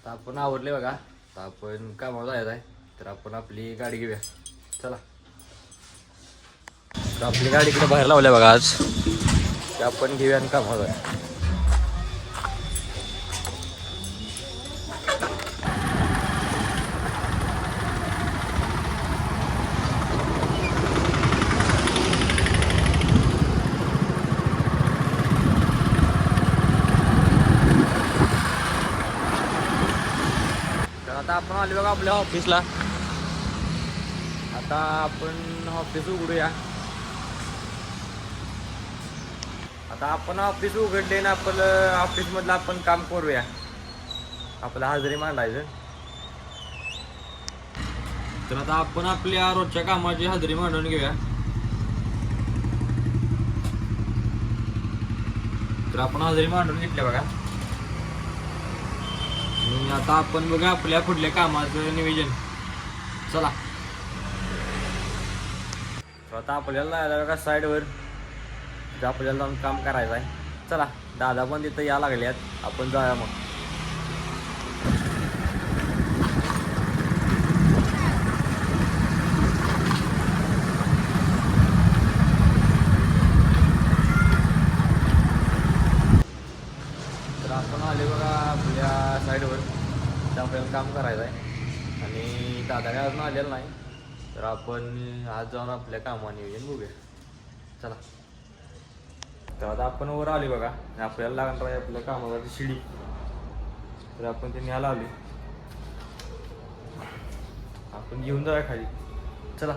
तर आपण आवरले बघा. तर आपण कामावर जायचं आहे. तर आपण आपली गाडी घेऊया. चला. तर आपली गाडी इकडे बाहेर लावल्या बघा आज. ते आपण घेऊया आणि कामावर जाऊया. तर आता आपण आलो बघा आपल्या ऑफिसला. आता आपण ऑफिस उघडूया. आता आपण ऑफिस उघडले ना, आपलं ऑफिसमधलं आपण काम करूया. आपलं हजेरी मांडायचं. तर आता आपण आपल्या रोजच्या कामाची हजेरी मांडून घेऊया. तर आपण हजेरी मांडून घेतल्या बघा. आणि आता आपण बघा आपल्या पुढल्या कामाचं नियोजन. चला. तर आता आपल्याला जायला बघा साईडवर. तिथं आपल्याला जाऊन काम करायचं आहे. चला. दादा पण तिथं या लागल्यात. आपण जाऊया मग. तर आपण आले बघा आपल्या साईडवर. तर आपल्याला काम करायचं आहे. आणि दादा काय अजून आलेला नाही. तर आपण आज जाऊन आपल्या कामावर नियोजन बघूया. चला. तर आता आपण वर आले बघा. आपल्याला लागणार आहे आपल्या कामाची शिडी. तर आपण ते न्यायला आली. आपण घेऊन जाऊया खाली. चला.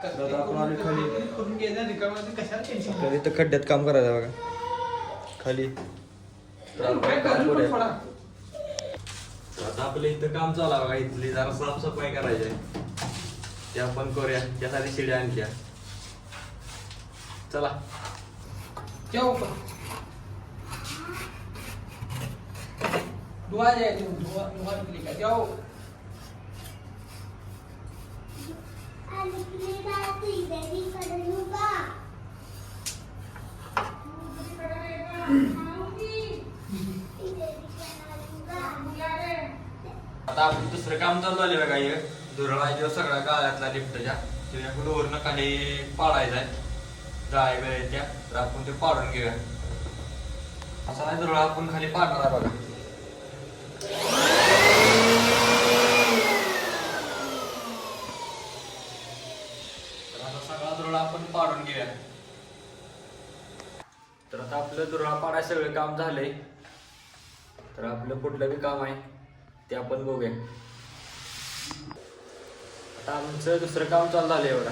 आपण आले खाली. आपल्याला इथं खड्ड्यात काम करायचं बघा खाली. तर आपण काम करूया. आता आपल्या इथं काम चालू आहे बघा. इथली जरा साफसफाई करायची आहे. ते आपण करूया. त्यासाठी शिड्या आणल्या. चला. दुआ जाए दुआ निकलेगा जाओ आता आपण दुसरं काम चालू झाले बघा. हे दुरळाच्या सगळ्या गाळ्यातला लिफ्टच्या वरनं काही पाडायचं आहे. जाळ्या वेळेच्या. तर आपण ते पाडून घेऊया. असा नाही दुरळा आपण खाली पाडणार आहे बघा. तर आता सगळा दुरळा आपण पाडून घेऊया. तर आता आपलं दुरळा पाडाय सगळं काम झालंय. तर आपलं कुठलं बी काम आहे ते आपण बघूया. आता आमचं दुसरं काम चालू झालंय बघा.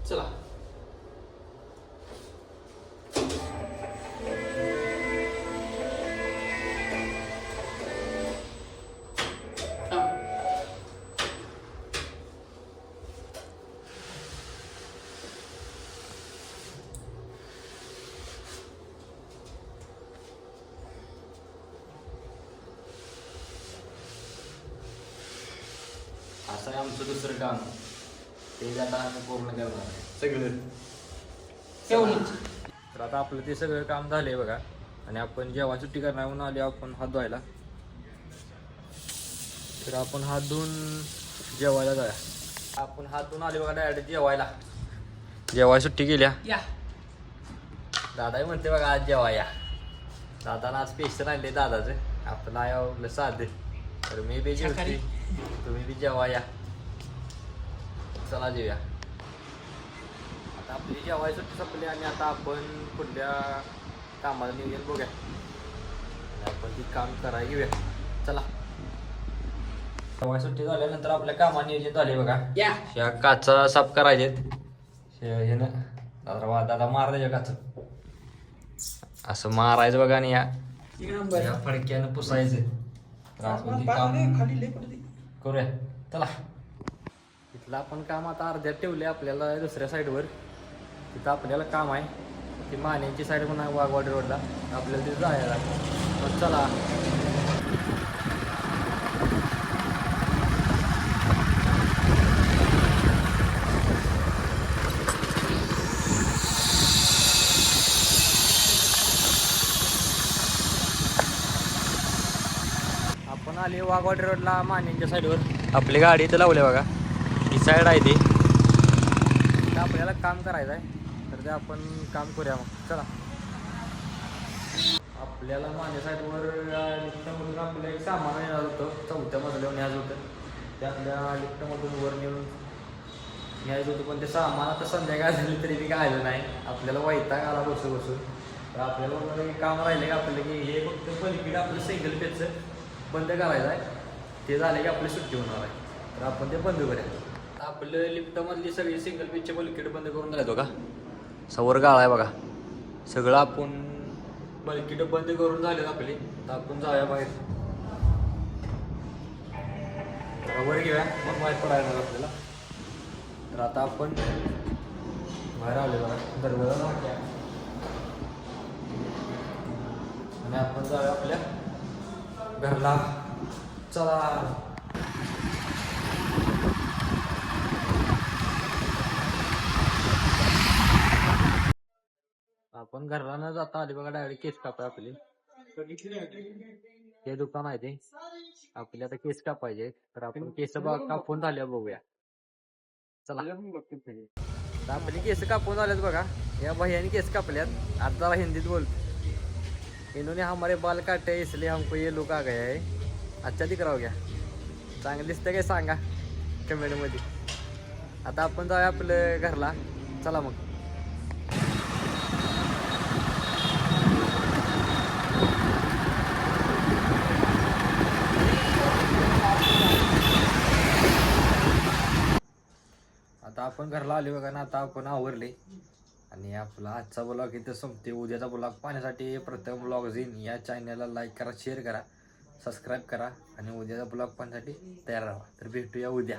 चला. असं आहे आमचं दुसरं काम. ते आता आम्ही पूर्ण करणार आहे सगळं. तर आता आपलं ते सगळं काम झालंय बघा. आणि आपण जेव्हा सुट्टी करणार म्हणून आले आपण हात धुवायला. तर आपण हात धुवून जेवायला जाऊया. आपण हात धुवून आले बघा डायरेक्ट जेवायला. जेवाय सुट्टी केल्या. दादाही म्हणते बघा आज जेवा या. दादाला आज स्पेशल आणले दादाचं. आपलं आहे आपलं साधे. तर मी बी जेवते. तुम्ही बी जेवा या. चला जेऊया. आता आपली जेवाय सुट्टी संपली. आणि आता आपण पुढल्या कामाला नियोजन बघूया. आणि आपण ती काम करायला घेऊया. चला. जेवाय सुट्टी झाल्यानंतर आपल्या कामाला नियोजन झाले बघा. या काचा साफ करायचेत. हे ना दादा मार द्यायच्या काच. असं मारायचं बघा. आणि या फडक्यानं पुसायचं. तर आपण करूया. चला. इथलं आपण काम आता अर्ध्यात ठेवले. आपल्याला दुसऱ्या साईडवर तिथं आपल्याला काम आहे. ती मान्यांची साईड पण आहे वाघवाडी रोडला. आपल्याला तिथं जायला. पण चला. आले वाघवाडी रोडला मानेंच्या साईडवर. आपली गाडी इथं लावली बघा, ही साईड आहे ती. तर आपल्याला काम करायचं आहे, तर ते आपण काम करूया मग. चला. आपल्याला माने साईडवर लिफ्टमधून आपल्याला एक सामान येणार होतं, 4थ्या मजल्यावर न्यायचं होतं. ते आपल्या लिफ्टमधून वर नेऊन न्यायचं होतं, पण ते सामान आता संध्याकाळ झाली तरी बी काय आलं नाही. आपल्याला वैताग आला बसून बसून. तर आपल्याला काम राहिलं की आपल्याला की हे फक्त पलीकडे आपलं सिंगल पेजचं बंद करायचं आहे. ते झाले की आपली सुट्टी होणार आहे, तर आपण ते बंद करूया. आपलं लिफ्टमधली सगळी सिंगल पेजचे बल्किट बंद करून राहतो का, सवर गाळा आहे बघा. सगळं आपण बल्किट बंद करून झालेत आपली. तर आपण जाऊया बाहेर, वर घेऊया, मग बाहेर पडायला आपल्याला. तर आता आपण बाहेर आले बघा, दरवाजा टाकूया आणि आपण जाऊया आपल्या घरला. चला. आपण घरला न जाता आली बघा, डायरेक्ट केस कापाय आपली. ते दुकान आहे ते आपले. आता केस कापायचे, तर आपण केस कापून झाले बघूया. चला. तर आपली केस कापून झाल्यात बघा, या भैयाने केस कापल्यात. आता जरा हिंदीत बोलतो. इन्होंने हमारे बाल काटे इसलिए हमको ये लुक आ गया है. अच्छा दिखराव घ्या, चांगलं दिसतं काय सांगा कमेंटमध्ये. आता आपण जाऊया आपलं घरला. चला मग. आता आपण घरला आले बघा ना. आता आपण आवरले आणि आपला आजचा ब्लॉग इथं संपते. उद्याचा ब्लॉग पाहण्यासाठी प्रथम ब्लॉग झीन या चॅनलला लाईक करा, शेअर करा, सबस्क्राईब करा आणि उद्याचा ब्लॉग पाहण्यासाठी तयार राहा. तर भेटूया उद्या.